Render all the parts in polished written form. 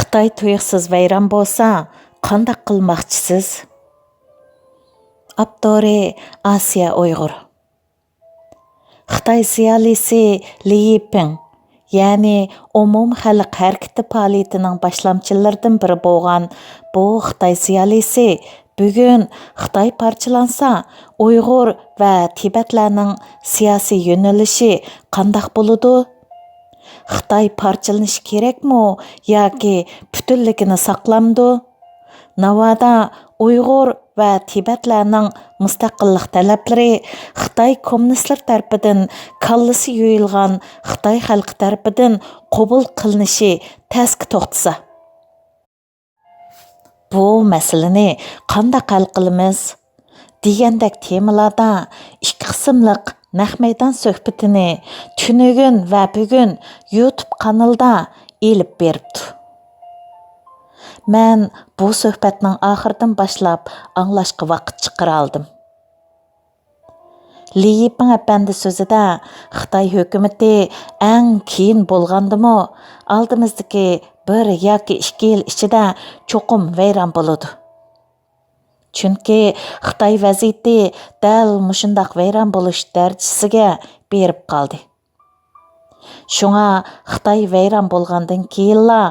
Xitoy tuyuqsiz vayron bo'lsa, qanday qilmoqchisiz? Abdori Asiya Uyg'ur. Xitoy ziyolisi Li Yiping, ya'ni umum xalq harakati faoliyatining boshlamchilaridan biri bo'lgan bu Xitoy ziyolisi bugun Xitoy parchalansa, Uyg'ur va Tibetlarning siyosiy yo'nalishi qanday bo'ladi? Xitoy parchalanishi kerakmi yoki butunligini saqlamdi? Navoda Uyg'ur va Tibetlarning mustaqillik talablari Xitoy kommunistlar tarafidan kallasi yo'yilgan Xitoy xalqi tarafidan qabul qilinishi tasga to'xtasa. Bu masalani qanday hal qilamiz degandek temalarda ikki qismliq naq maydon suhbatini tunugun va bugun YouTube kanalida elib beribdi. Men bu suhbatning oxiridan boshlab anglashga vaqt chiqara oldim. Li Yiping apandi so'zida Xitoy hukumati eng keyin bo'lgandimi, oldimizdagi 1 yoki 2 yil ichida cho'qim vayron bo'ladi. Chunki Xitoy vaziyati dal mushundaq vayron bo'lish darajasiga berib qoldi. Shunga Xitoy vayron bo'lgandan keyinla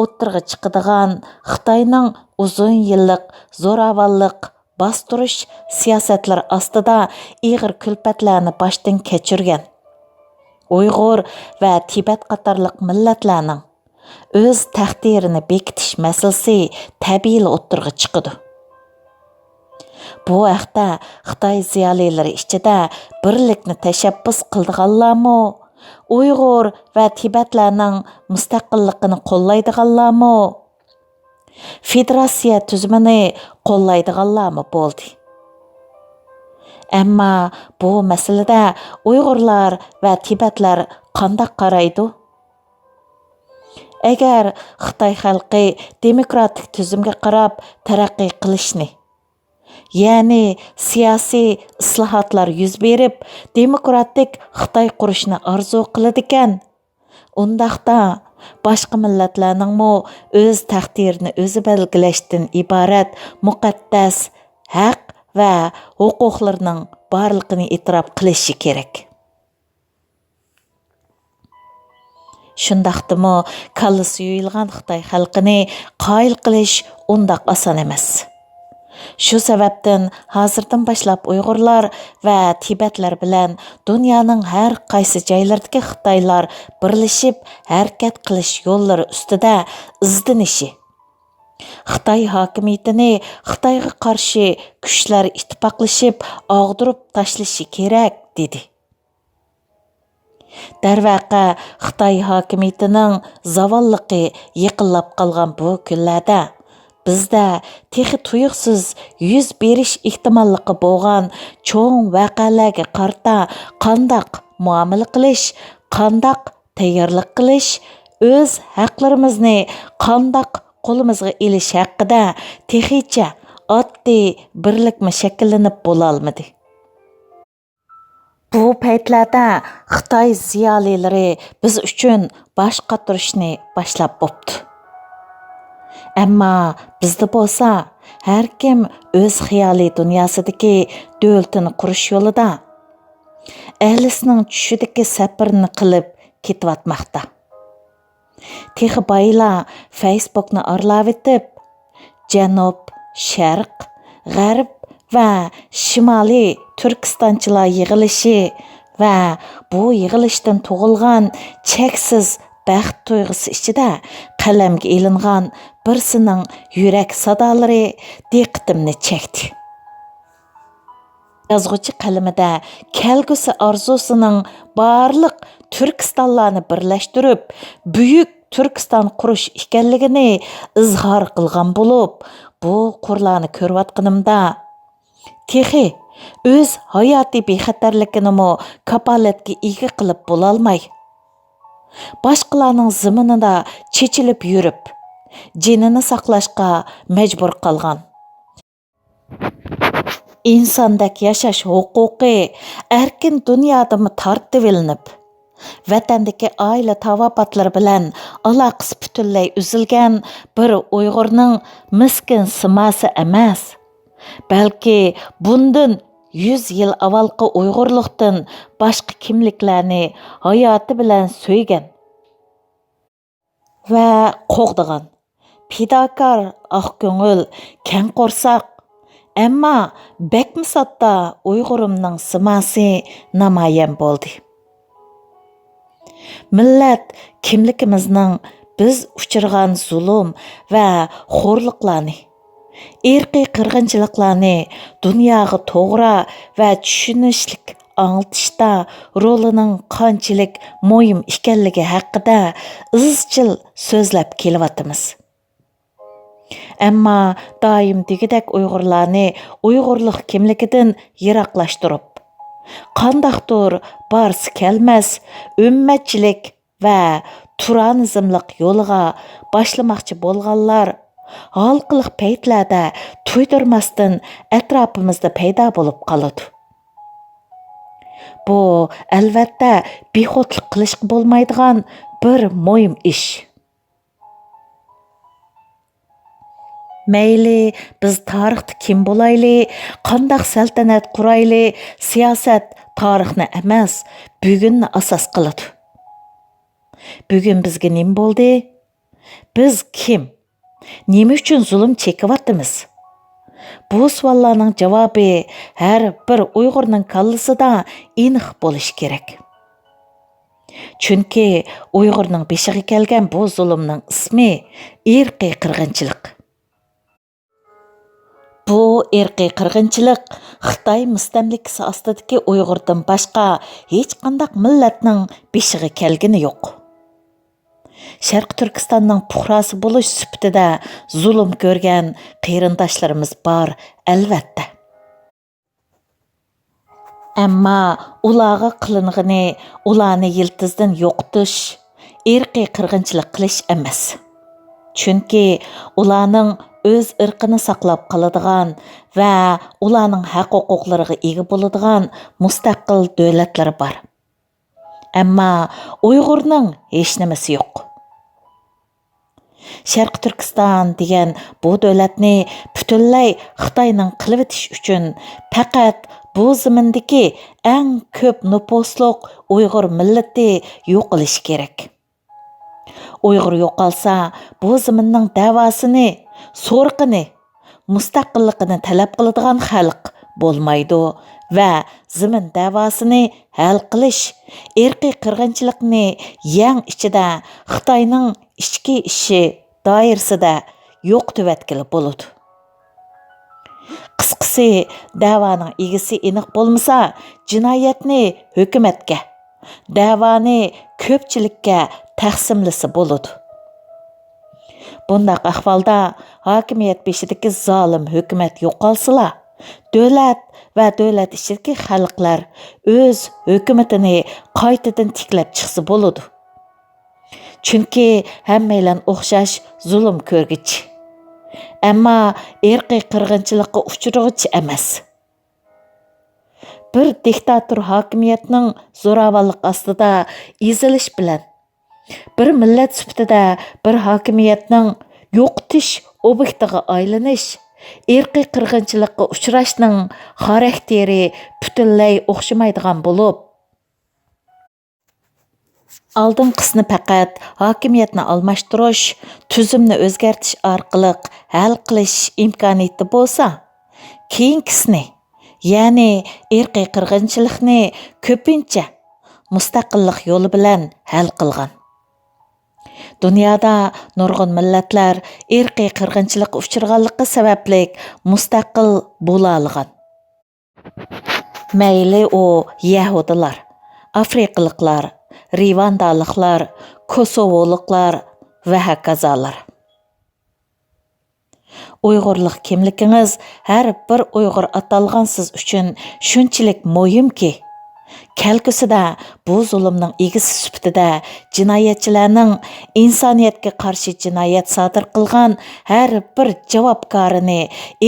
o'ttirg'i chiqadigan Xitoyning uzun yillik zo'ravonlik bostirish siyosatlar ostida ig'ir kulfatlarni boshdan kechirgan Uyg'ur va Tibet qatorliq millatlarning o'z taqdirini bekitish masalasi tabiiy o'ttirg'i chiqadi. Bu haqda Xitoy ziyolilari ichida birlikni tashabbus qildiganlarmi, Uyg'ur va Tibetlarning mustaqilligini qo'llaydiganlarmi, federatsiya tuzumini qo'llaydiganlarmi bo'ldi. Ammo bu masalada Uyg'urlar va Tibetlar qanday qaraydi? Agar Xitoy xalqi demokratik tuzumga qarab taraqqiy qilishni, ya'ni siyosiy islohotlar yuz berib, demokratik Xitoy qurishni orzu qiladigan, undaqda boshqa millatlarning o'z taqdirini o'zi belgilashdan iborat muqaddas haq va huquqlarning borligini e'tirof qilishi kerak. Shundaqdimi kallasi yo'yilgan Xitoy xalqini qoyil qilish undaq oson emas. Shu sababdan hozirdan boshlab Uyg'urlar va Tibetlar bilan dunyoning har qaysi joylaridagi Xitoylar birlashib harakat qilish yo'llari ustida izdinishi, Xitoy hokimiyatini Xitoyga qarshi kuchlar ittifoqlashib og'dirib tashlashi kerak dedi. Darvaqa Xitoy hokimiyatining zavonligi yaqinlab qolgan bu kunlarda bizda texi tuyuqsiz yuz berish ehtimolligi bo'lgan cho'ng vaqalarga qarta qandaq muomala qilish, qandaq tayyorlik qilish, o'z haqlarimizni qandaq qo'limizga elish haqida texicha oddiy birlikmi shakllanib bo'lolmadi. Bu paytlarda Xitoy ziyolilari biz uchun bosh qotirishni boshlab bo'pti. Ammo bizda bo'lsa, har kim o'z xiyoliy dunyosidagi davlatini qurish yo'lida ahlisining tushidagi safarni qilib ketayotmoqda. Texi baylar Facebookni aralab etib, Janub, Sharq, G'arb va Shimoliy Turkistonchilar yig'ilishi va bu yig'ilishdan tug'ilgan cheksiz baxt tuyg'usi ichida qalamga ilingan birsining yurak sadolari diqqatimni chekdi. Yozg'uchi qalamida kelgusi orzusining barliq Turkistonlarni birlashtirib, buyuk Turkiston qurish ekanligini izhor qilgan bo'lib, bu qurlarni ko'rayotganimda texi o'z hayotiy bexatarligini kapolatga ega qilib bo'lolmay, boshqalarning ziminida chechilib yurib, jinini saqlashga majbur qolgan. İnsandek yashash huquqi erkin dunyodami tortib ilinib, Vatandagi oila tavopatlari bilan aloqasi butunlay uzilgan bir Uyg'urning miskin simasi emas, balki bundan 100 yil avvalgi Uyg'urlikdan boshqa kimliklarni hayoti bilan so'ygan va qo'g'digan fidokor, oq ko'ngil, kang qo'rsoq, ammo bakmi sodda Uyg'urimning simasi namoyon bo'ldi. Millat kimligimizning biz uchirgan zulm va xo'rliqlarni, irqiy qirg'inchiliklarni dunyoga to'g'ri va tushunishlik anglitishda rolining qanchalik muhim ekanligi haqida izchil so'zlab kelyapmiz. Ammo doim degidek Uyg'urlarni Uyg'urlik kimligidan yiroqlashtirib, qandaqdir barsi kelmas ummatchilik va turanizmlik yo'liga boshlamoqchi bo'lganlar halqiliq paytlarda tuydirmasdan atrofimizda paydo bo'lib qoladi. Bu albatta bexotlik qilishga bo'lmaydigan bir muhim ish. Mayli biz tarixda kim bo'layli, qandaq saltanat qurayli, siyosat tarixni emas, bugunni asos qiladi. Bugun bizga nima bo'ldi? Biz kim? Nima uchun zulm chekyapmiz? Bu savollarning javobi har bir Uyg'urning kallasida aniq bo'lishi kerak. Chunki Uyg'urning beshiga kelgan bu zulmning ismi irqiy qirg'inchilik. Bu irqiy qirg'inchilik Xitoy mustamlikasi ostidagi Uyg'urdan boshqa hech qanday millatning beshiga kelgani yo'q. Sharq Turkistonning puhrasi bo'lish sifatida zulm ko'rgan qarindoshlarimiz bor, albatta. Ammo ularga qilinғаны ularni yiltizdan yo'qotish, irqiy qirg'inchilik qilish emas. Chunki ularning o'z irqini saqlab qoladigan va ularning haq-huquqlariga ega bo'ladigan mustaqil davlatlar bor. Ammo Uyg'urning hech nimasi yo'q. Sharq Turkiston degan bu davlatni butunlay Xitoyning qilib etish uchun faqat bu zamindagi eng ko'p nupusliq Uyg'ur millati yo'qolishi kerak. Uyg'ur yo'qolsa, bu zaminning davosini, so'rqini, mustaqilligini talab qiladigan xalq bo'lmaydi va zamin davosini hal qilish, irqiy qirg'inchilikni yang ichida Xitoyning ichki ishi doirasida yo'q tuvatkili bo'ladi. Qisqasi, da'voning egisi aniq bo'lmasa, jinoyatni hukumatga, da'voni ko'pchilikka taqsimlasa bo'ladi. Bundaq ahvolda hokimiyat beshidagi zolim hukumat yo'qolsalar, davlat va davlat ichidagi xalqlar o'z hukumatini qaytadan tiklab chiqsa bo'ladi. Chunki hammalar o'xshash zulm ko'rgich, ammo irqiy qirg'inchilikqa uchrag'ich emas. Bir diktator hokimiyatning zo'ravonlik ostida ezilish bilan bir millat sifatida bir hokimiyatning yo'qotish obyektiga aylanish, irqiy qirg'inchilikqa uchrashning xarakteri butunlay o'xshamaydigan bo'lib, oldinqisini faqat hokimiyatni almashtirish, tuzumni o'zgartirish orqali hal qilish imkoniyati bo'lsa, keyingisini, ya'ni irqiy qirg'inchilikni ko'pincha mustaqillik yo'li bilan hal qilgan. Dunyoda nurg'un millatlar irqiy qirg'inchilikqa uchraganligi sababli mustaqil bo'la olgan. Mayli u yahudilar, afrikaliklar, rivandaliklar, kosovoliklar va hokazolar. Uyg'urlik kimligingiz har bir Uyg'ur atalgan siz uchun shunchalik muhimki, kelgusida bu zulmning egisi sifatida jinoyatchilarning insoniyatga qarshi jinoyat sodir qilgan har bir javobgarini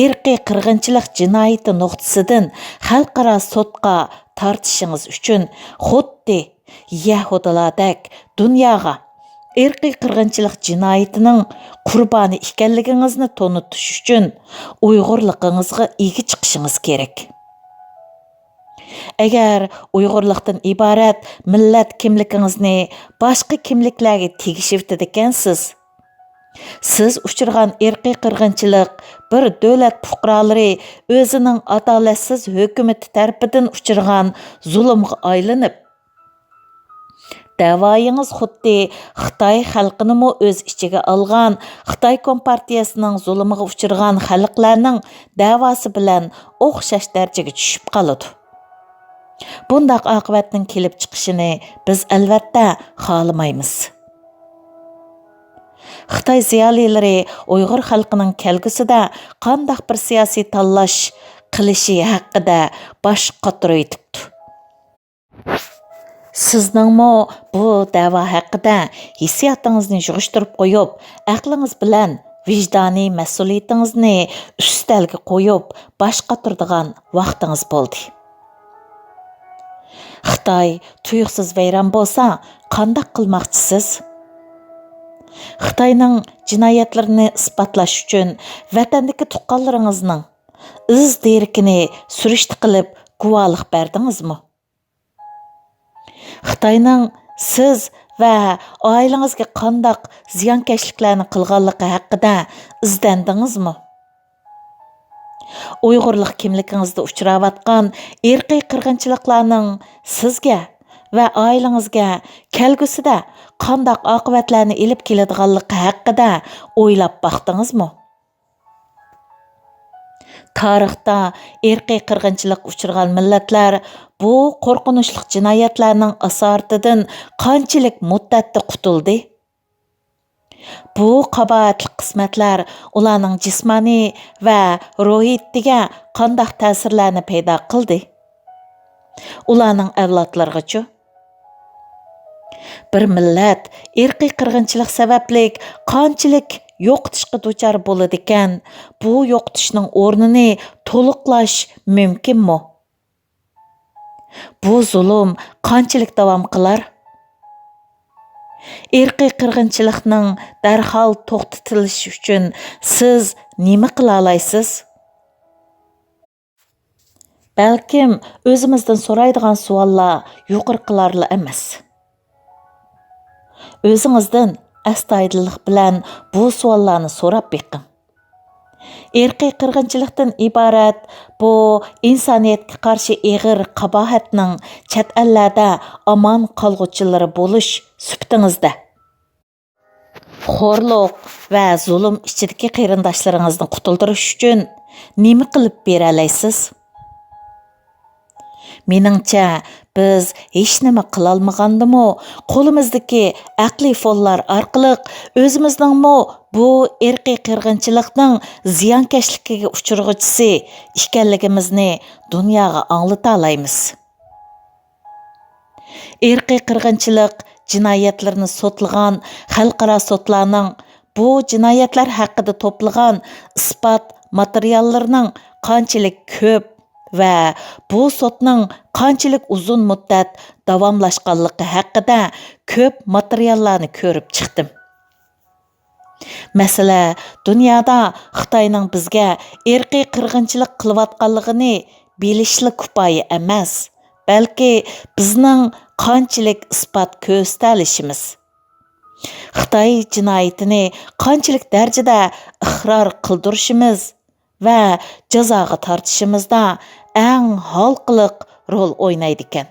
irqiy qirg'inchilik jinoyati nuqtasidan xalqaro sudga tortishingiz uchun xuddi Yahudilardek dunyoga irqiy qirg'inchilik jinoyatining qurboni ekanligingizni tonutish uchun Uyg'urligingizga ega chiqishingiz kerak. Agar Uyg'urlikdan iborat millat kimligingizni boshqa kimliklarga tegishib ekansiz, siz uchirgan irqiy qirg'inchilik bir davlat fuqarolari o'zining adolatsiz hukumati tarafidan uchirgan zulmga aylanib, davoyingiz xuddi Xitoy xalqini o'z ichiga olgan Xitoy Kompartiyasining zulmiga uchirgan xalqlarning davosi bilan o'xshash darajaga tushib qoladi. Bundaq oqibatning kelib chiqishini biz albatta xohlamaymiz. Xitoy ziyolilari Uyg'ur xalqining kelgusida qandaq bir siyosiy tanlash qilishi haqida bosh qotiraytibdi. Sizningmi bu da'vo haqida hissiyotingizni yig'ishtirib qo'yib, aqlingiz bilan vijdoniy mas'uliyatingizni ustalga qo'yib, bosh qotiradigan vaqtingiz bo'ldi. Xitoy tuyuqsiz vayron bo'lsa, qandaq qilmoqchisiz? Xitoyning jinoyatlarini isbotlash uchun vatandagi tuqqanlaringizning iz derkini surishti qilib guvohlik berdingizmi? Xitoyning siz va oilangizga qandaq ziyonkashliklarni qilganligi haqida izdandingizmi? Uyg'urlik kimligingizda uchrayotgan irqiy qirg'inchiliklarning sizga va oilangizga kelgusida qandaq oqibatlarni elib keladiganligi haqida o'ylab baqdingizmi? Tarixda irqiy qirg'inchilik uchirgan millatlar bu qo'rqinchli jinoyatlarning asoratidan qanchalik muddatda qutuldi? Bu qabohatli qismatlar ularning jismoniy va ruhiyatiga qandaq ta'sirlarni paydo qildi? Ularning avlodlarigacha bir millat irqiy qirg'inchilik sababli qanchalik yo'qotishga duchor bo'ladi ekan, bu yo'qotishning o'rnini to'liqlash mumkinmi? Bu zulm qanchalik davom qilar? Irqiy qirg'inchilikning darhol to'xtatilishi uchun siz nima qila olasiz? Balkim o'zimizdan so'raydigan savollar yuqoriqilarli emas. O'zingizdan astoydillik bilan bu savollarni so'rab beqing. Irqiy qirg'inchilikdan iborat bu insoniyatga qarshi ig'ir qabohatning chet ellarda omon qolg'uvchilari bo'lish supatingizda xo'rliq va zulm ichidagi qarindoshlaringizni qutuldirish uchun nima qilib bera olasiz? Meningcha, biz hech nima qila olmagandimi, qo'limizdagi aqliy fonlar orqali o'zimizningmi bu irqiy qirg'inchilikning ziyonkashligiga uchirg'uvchisi ekanligimizni dunyoga anglata olamiz. Irqiy qirg'inchilik jinoyatlarini sotlagan xalqaro sotlarning bu jinoyatlar haqida to'plagan isbot materiallarining qanchalik ko'p va bu sotning qanchalik uzun muddat davomlashganligi haqida ko'p materiallarni ko'rib chiqdim. Masala, dunyoda Xitoyning bizga irqiy qirg'inchilik qilayotganligini bilishli kifoya emas, balki bizning qanchalik isbot ko'rsatishimiz. Xitoy jinoyatini qanchalik darajada iqror qildirishimiz va jazoga tortishimizda eng halqiliq rol o'ynaydi ekan.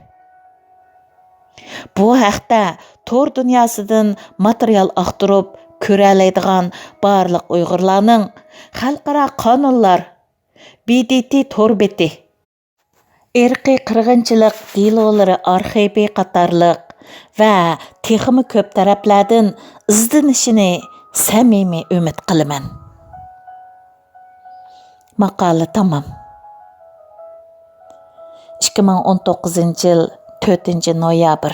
Bu haqda tor dunyosidan material axtarib ko'ra oladigan barliq Uyg'urlarning xalqaro qonunlar, BDT torbeti, irqiy qirg'inchilik delolari arxivi qatorliq va texmi ko'p taraflardan izlanishini samimiy umid qilaman. Maqola tamam. 2019 yil 4 noyabr